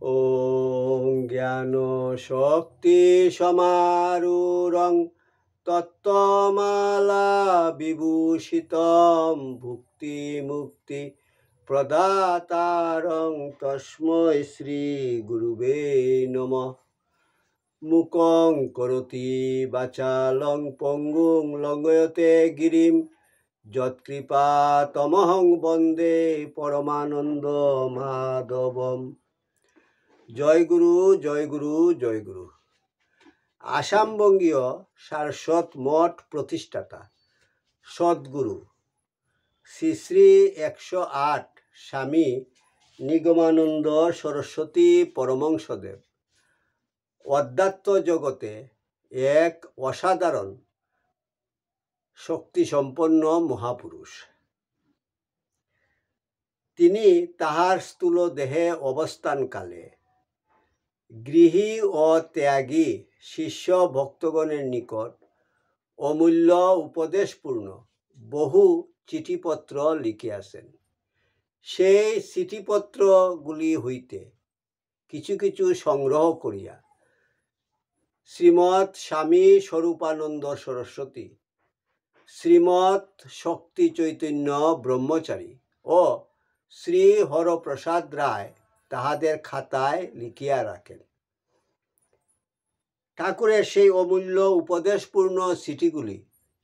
ॐ ज्ञानशक्तिसमारूढं तत्त्वमाला विभूषितं भुक्तिमुक्तिप्रदातारं तस्मै श्रीगुरुवे नमः। मूकं करोति वाचालं पङ्गुं लङ्घयते गिरिं यत्कृपातमहं वन्दे परमानन्दमाधवम्। জয় গুরু জয় গুরু জয় গুরু। আসামবঙ্গীয় সারস্বত মঠ প্রতিষ্ঠাতা সদ্গুরু শ্রী শ্রী 108 স্বামী নিগমানন্দ সরস্বতী পরমহংসদেব অধ্যাত্ম জগতে এক অসাধারণ শক্তিসম্পন্ন মহাপুরুষ। তিনি তাহার স্থূল দেহে অবস্থানকালে গৃহী ও ত্যাগী শিষ্য ভক্তগণের নিকট অমূল্য উপদেশপূর্ণ বহু চিঠিপত্র লিখিয়াছেন। সেই চিঠিপত্রগুলি হইতে কিছু কিছু সংগ্রহ করিয়া শ্রীমৎ স্বামী স্বরূপানন্দ সরস্বতী, শ্রীমৎ শক্তি চৈতন্য ব্রহ্মচারী ও শ্রী হরপ্রসাদ রায় তাহাদের খাতায় লিখিয়া রাখেন। ঠাকুরের সেই অমূল্য উপদেশপূর্ণ চিঠিগুলি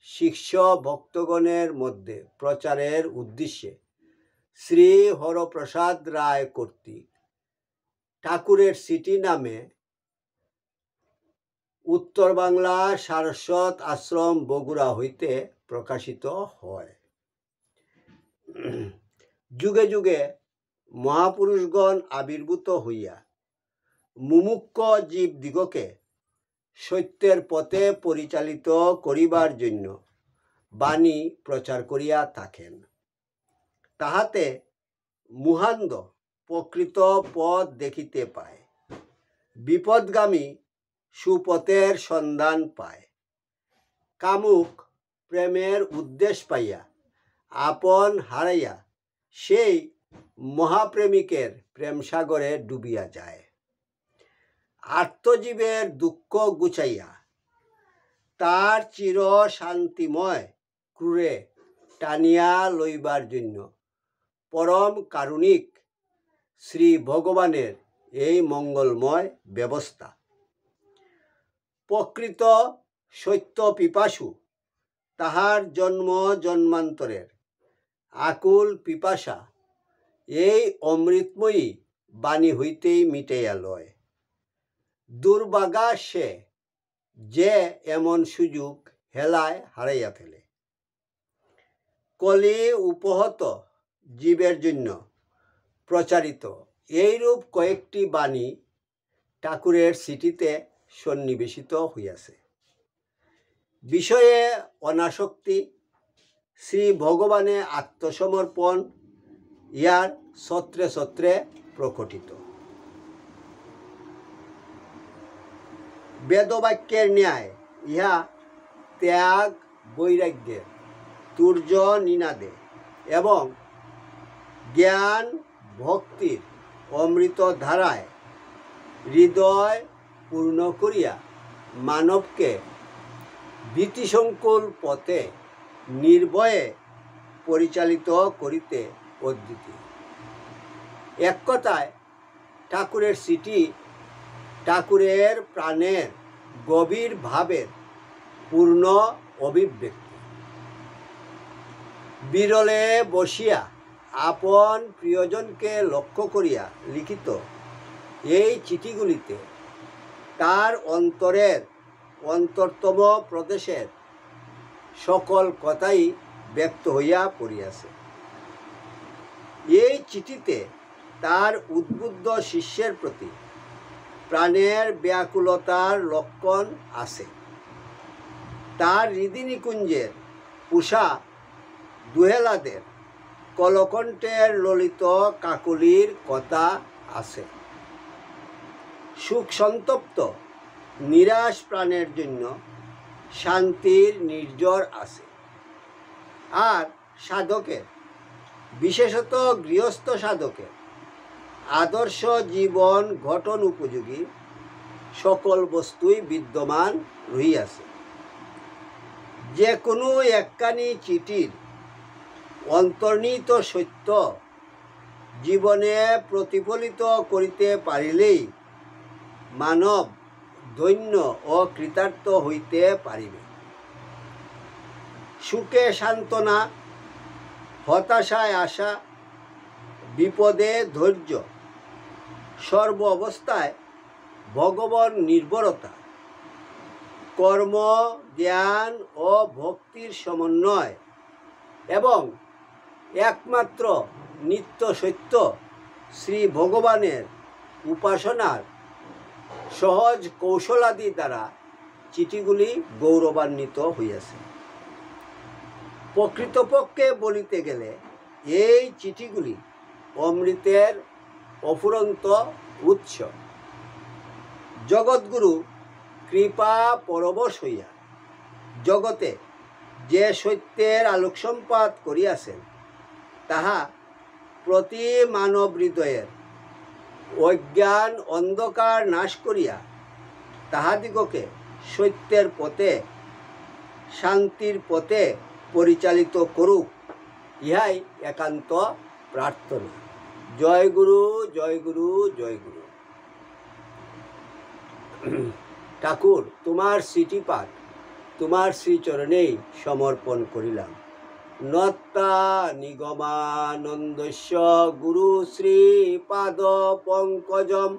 শিষ্য ভক্তগণের মধ্যে প্রচারের উদ্দেশ্যে শ্রী হরপ্রসাদ রায় কর্তৃক ঠাকুরের চিঠি নামে উত্তর বাংলা সারস্বত আশ্রম বগুড়া হইতে প্রকাশিত হয়। যুগে যুগে মহাপুরুষগণ আবির্ভূত হইয়া মুমুক্ষ জীবদিগকে সত্যের পথে পরিচালিত করিবার জন্য বাণী প্রচার করিয়া থাকেন। তাহাতে মুহান্দ প্রকৃত পথ দেখিতে পায়, বিপদগামী সুপথের সন্ধান পায়, কামুক প্রেমের উদ্দেশ্য পাইয়া আপন হারাইয়া সেই মহাপ্রেমিকের প্রেমসাগরে ডুবিয়া যায়। আত্মজীবের দুঃখ গুছাইয়া তার চির শান্তিময় ক্রুরে টানিয়া লইবার জন্য পরম কারুণিক শ্রী ভগবানের এই মঙ্গলময় ব্যবস্থা। প্রকৃত সত্য পিপাসু তাহার জন্ম জন্মান্তরের আকুল পিপাসা এই অমৃতময়ী বাণী হইতেই মিটাইয়া লয়। দুর্ভাগা সে যে এমন সুযোগ হেলায় হারাইয়া ফেলে। কলি উপহত জীবের জন্য প্রচারিত এইরূপ কয়েকটি বাণী ঠাকুরের চিঠিতে সন্নিবেশিত হইয়াছে। বিষয়ে অনাসক্তি, শ্রী ভগবানে আত্মসমর্পণ ইহার ছত্রে ছত্রে প্রকটিত। বেদবাক্যের ন্যায় ইহা ত্যাগ বৈরাগ্যের তুর্য নিনাদে এবং জ্ঞান ভক্তির অমৃত ধারায় হৃদয় পূর্ণ করিয়া মানবকে ভীতিসংকুল পথে নির্ভয়ে পরিচালিত করিতে অদ্বিতীয়। এক কথায় ঠাকুরের চিঠি ঠাকুরের প্রাণের গভীর ভাবের পূর্ণ অভিব্যক্তি। বিরলে বসিয়া আপন প্রিয়জনকে লক্ষ্য করিয়া লিখিত এই চিঠিগুলিতে তার অন্তরের অন্তরতম প্রদেশের সকল কথাই ব্যক্ত হইয়া পড়িয়াছে। এই চিঠিতে তার উদ্বুদ্ধ শিষ্যের প্রতি প্রাণের ব্যাকুলতার লক্ষণ আছে। তার হৃদিনিকুঞ্জের পুষা দুহেলাদের কলকণ্ঠের ললিত কাকলির কথা আছে। সুখ সন্তপ্ত নিরাশ প্রাণের জন্য শান্তির নির্ঝর আছে। আর সাধকের, বিশেষত গৃহস্থ সাধকের আদর্শ জীবন গঠন উপযোগী সকল বস্তুই বিদ্যমান রহিয়াছে। যে কোনো একখানি চিঠির অন্তর্নিহিত সত্য জীবনে প্রতিফলিত করিতে পারিলেই মানব ধন্য ও কৃতার্থ হইতে পারিবে। সুখে সান্ত্বনা, হতাশায় আশা, বিপদে ধৈর্য, সর্ব অবস্থায় ভগবান নির্ভরতা, কর্ম, জ্ঞান ও ভক্তির সমন্বয় এবং একমাত্র নিত্য সত্য শ্রী ভগবানের উপাসনার সহজ কৌশলাদি দ্বারা চিঠিগুলি গৌরবান্বিত হইয়াছে। প্রকৃতপক্ষে বলিতে গেলে এই চিঠিগুলি অমৃতের অফুরন্ত উৎস। জগৎগুরু কৃপা পরবশ হইয়া জগতে যে সত্যের আলোকসম্পাত করিয়াছেন তাহা প্রতি মানব হৃদয়ের অজ্ঞান অন্ধকার নাশ করিয়া তাহাদিগকে সত্যের পথে, শান্তির পথে পরিচালিত করুক, ইহাই একান্ত প্রার্থনা। জয় গুরু, জয় গুরু, জয় গুরু। ঠাকুর, তোমার স্মৃতি পাঠ তোমার শ্রীচরণেই সমর্পণ করিলাম। নত্তা নিগমানন্দস্য গুরু শ্রী পাদ পঙ্কজম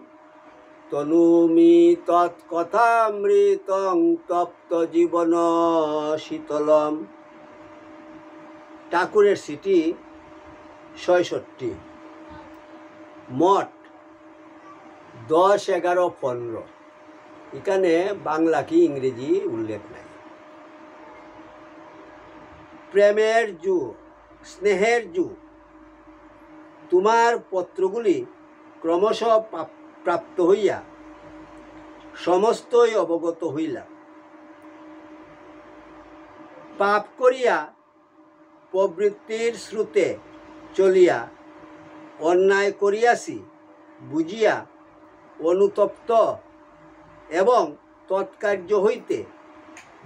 তনুমি তৎকথামৃতং তপ্ত জীবন শীতলম। ঠাকুরের স্মৃতি ৬৬, মঠ ১০, ১১, ১৫। এখানে বাংলা কি ইংরেজি উল্লেখ নাই। প্রেমের যুগ, স্নেহের যুগ। তোমার পত্রগুলি ক্রমশ প্রাপ্ত হইয়া সমস্তই অবগত হইলাম। পাপ করিয়া প্রবৃত্তির স্রোতে চলিয়া অন্যায় করিয়াছি বুঝিয়া অনুতপ্ত এবং তৎকার্য হইতে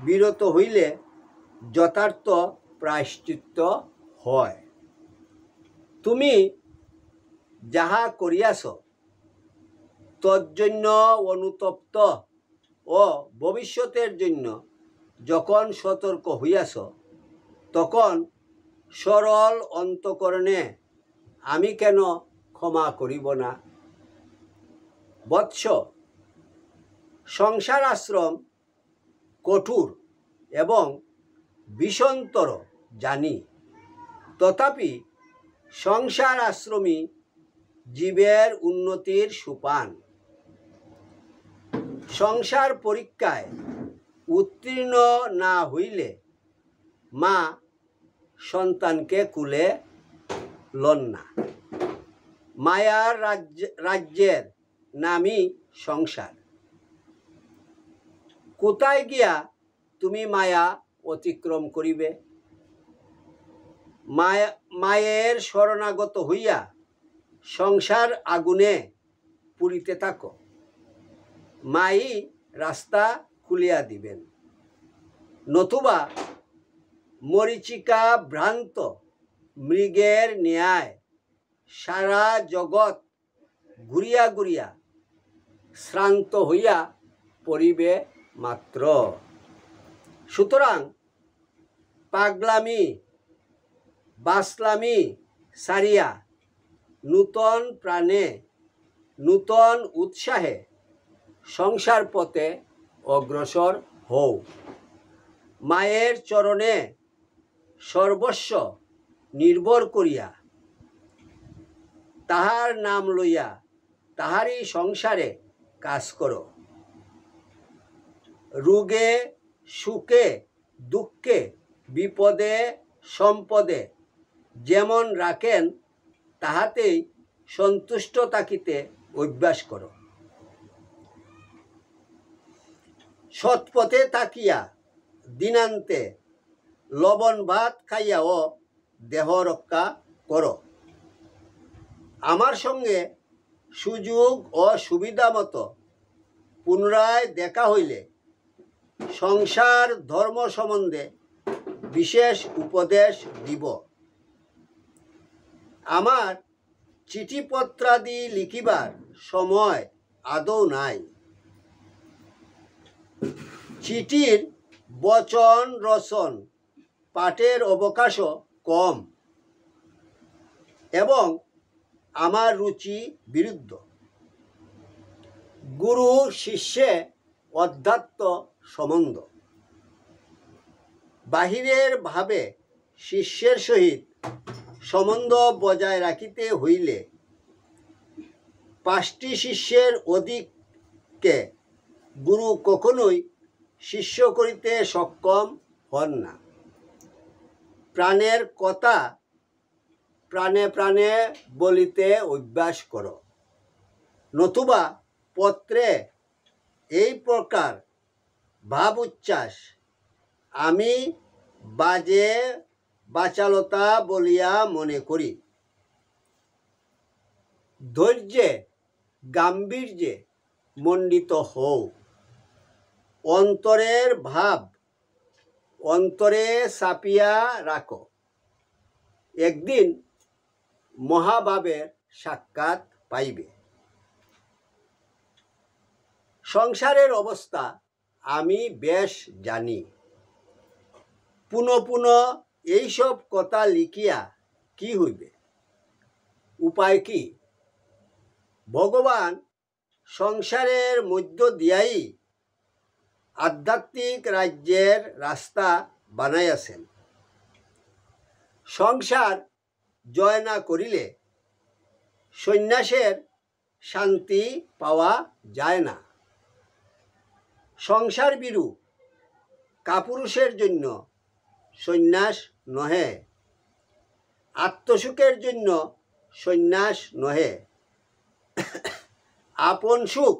বিরত হইলে যথার্থ প্রায়শ্চিত্ত হয়। তুমি যাহা করিয়াছ তজ্জন্য অনুতপ্ত ও ভবিষ্যতের জন্য যখন সতর্ক হইয়াছ তখন সরল অন্তঃকরণে আমি কেন ক্ষমা করিব না? বৎস, সংসার আশ্রম কঠোর এবং বিষণতর জানি, তথাপি সংসার আশ্রমী জীবের উন্নতির সোপান। সংসার পরীক্ষায় উত্তীর্ণ না হইলে মা সন্তানকে কুলে লন না। মায়ার রাজ্যের নামই সংসার। কোথায় গিয়া তুমি মায়া অতিক্রম করিবে? মায়ের শরণাগত হইয়া সংসার আগুনে পুড়িতে থাকো, মাই রাস্তা খুলিয়া দিবেন। নতুবা মরীচিকা ভ্রান্ত মৃগের ন্যায় সারা জগৎ ঘুরিয়া ঘুরিয়া শ্রান্ত হইয়া পড়িবে মাত্র। সুতরাং পাগলামি বাসলামি সারিয়া নূতন প্রাণে নূতন উৎসাহে সংসার পথে অগ্রসর হও। মায়ের চরণে সর্বস্ব নির্ভর করিয়া তাহার নাম লইয়া তাহারই সংসারে কাজ করো। রোগে সুখে দুঃখে বিপদে সম্পদে যেমন রাখেন তাহাতেই সন্তুষ্ট থাকিতে অভ্যাস করো। সৎপথে থাকিয়া দিনান্তে লবণ ভাত খাইয়াও দেহ রক্ষা করো। আমার সঙ্গে সুযোগ ও সুবিধা মতো পুনরায় দেখা হইলে সংসার ধর্ম সম্বন্ধে বিশেষ উপদেশ দিব। আমার চিঠিপত্রাদি লিখিবার সময় আদৌ নাই। চিঠির বচন রচন পাঠের অবকাশও কম এবং আমার রুচি বিরুদ্ধ। গুরু শিষ্যে অধ্যাত্ম সম্বন্ধ। বাহিরের ভাবে শিষ্যের সহিত সম্বন্ধ বজায় রাখিতে হইলে 5টি শিষ্যের অধিককে গুরু কখনোই শিষ্য করিতে সক্ষম হন না। প্রাণের কথা প্রাণে প্রাণে বলিতে অভ্যাস করো, নতুবা পত্রে এই প্রকার ভাব উচ্ছ্বাস আমি বাজে বাচালতা বলিয়া মনে করি। ধৈর্যে গাম্ভীর্যে মণ্ডিত হও, অন্তরের ভাব অন্তরে চাপিয়া রাখো। একদিন মহাভাবের সাক্ষাৎ পাইবে। সংসারের অবস্থা আমি বেশ জানি। পুনঃ পুনঃ এইসব কথা লিখিয়া কি হইবে? উপায় কি? ভগবান সংসারের মধ্য দিয়াই আধ্যাত্মিক রাজ্যের রাস্তা বানাইয়াছেন। সংসার জয় না করিলে সন্ন্যাসের শান্তি পাওয়া যায় না। সংসার বিরু কাপুরুষের জন্য সন্ন্যাস নহে, আত্মসুখের জন্য সন্ন্যাস নহে। আপন সুখ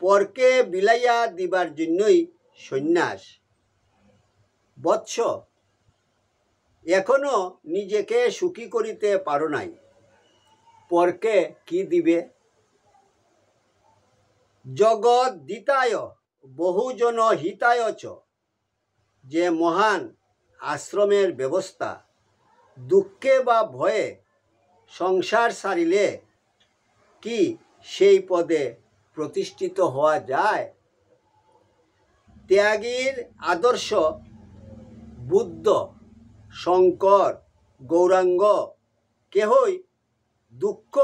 পরকে বিলাইয়া দিবার জন্যই সন্ন্যাস। বৎস, এখনো নিজেকে সুখী করিতে পারো নাই, পরকে কি দিবে? জগৎ দিতায় বহুজন হিতায় চ, যে মহান আশ্রমের ব্যবস্থা, দুঃখে বা ভয়ে সংসার ছাড়িলে কি সেই পদে প্রতিষ্ঠিত হওয়া যায়? ত্যাগীর আদর্শ বুদ্ধ, শঙ্কর, গৌরাঙ্গ কেহই দুঃখ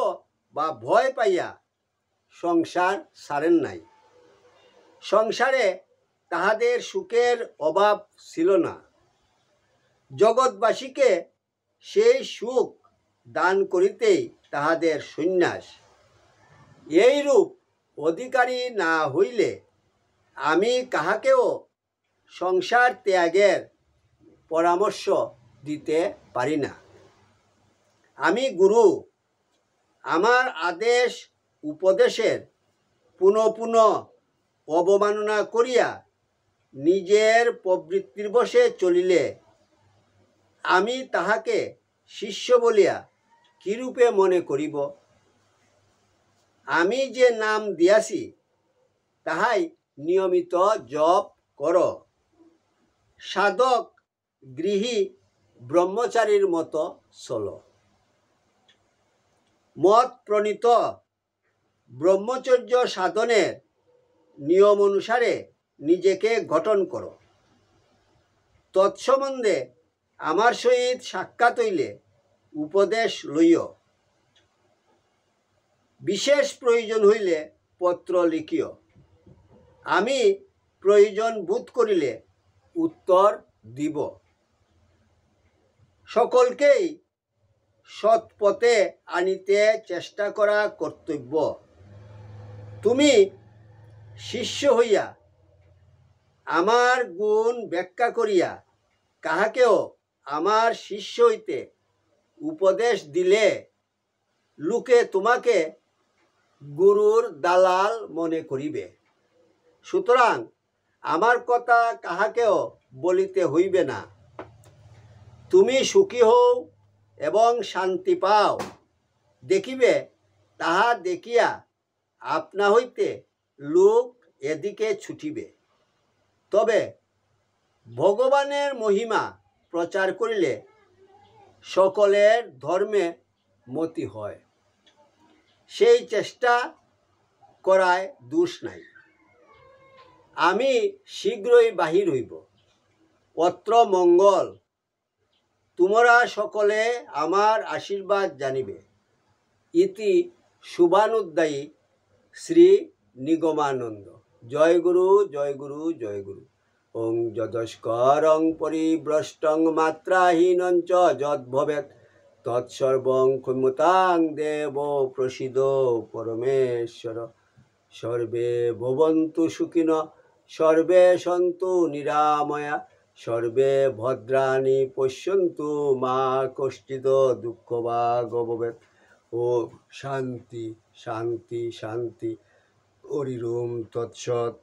বা ভয় পাইয়া সংসার ছাড়েন নাই। সংসারে তাহাদের সুখের অভাব ছিল না। জগৎবাসীকে সেই সুখ দান করিতেই তাহাদের সন্ন্যাস। এইরূপ অধিকারী না হইলে আমি কাহাকেও সংসার ত্যাগের পরামর্শ দিতে পারি না। আমি গুরু, আমার আদেশ উপদেশের পুনঃ পুনঃ অবমাননা করিয়া নিজের প্রবৃত্তির বশে চলিলে আমি তাহাকে শিষ্য বলিয়া কিরূপে মনে করিব? আমি যে নাম দিয়াছি তাহাই নিয়মিত জপ কর। সাধক গৃহী ব্রহ্মচারীর মতো চল। মত প্রণীত ব্রহ্মচর্য সাধনের নিয়ম অনুসারে নিজেকে গঠন করো। তৎসম্বন্ধে আমার সহিত সাক্ষাৎ হইলে উপদেশ লইও। বিশেষ প্রয়োজন হইলে পত্র লিখিও। আমি প্রয়োজন বোধ করিলে উত্তর দিব। সকলকেই সৎ পথে আনিতে চেষ্টা করা কর্তব্য। তুমি শিষ্য হইয়া আমার গুণ ব্যাখ্যা করিয়া কাহাকেও আমার শিষ্য হইতে উপদেশ দিলে লোকে তোমাকে গুরুর দালাল মনে করিবে। সুতরাং আমার কথা কাহাকেও বলিতে হইবে না। তুমি সুখী হও এবং শান্তি পাও, দেখিবে তাহা দেখিয়া আপনা হইতে লোক এদিকে ছুটিবে। তবে ভগবানের মহিমা প্রচার করিলে সকলের ধর্মে মতি হয়, সেই চেষ্টা করায় দোষ নাই। আমি শীঘ্রই বাহির হইব, অত্র মঙ্গল। তোমরা সকলে আমার আশীর্বাদ জানিবে। ইতি শুভানুদ্দায়ী শ্রী নিগমানন্দ। জয় গুরু, জয় গুরু, জয় গুরু। ওং যদস্করং পরিভ্রষ্টং মাত্রাহীনং চ যদ্ভবেৎ তৎসর্বং ক্ষম্যতাং দেব প্রসীদ পরমেশ্বর। সর্বে ভবন্তু সুখিনঃ, সর্বে সন্তু নিরাময়া, সর্বে ভদ্রাণি পশ্যন্তু মা কশ্চিৎ দুঃখভাগ্ ভবেৎ। ও শান্তি শান্তি শান্তি। হরি ওম তৎসৎ।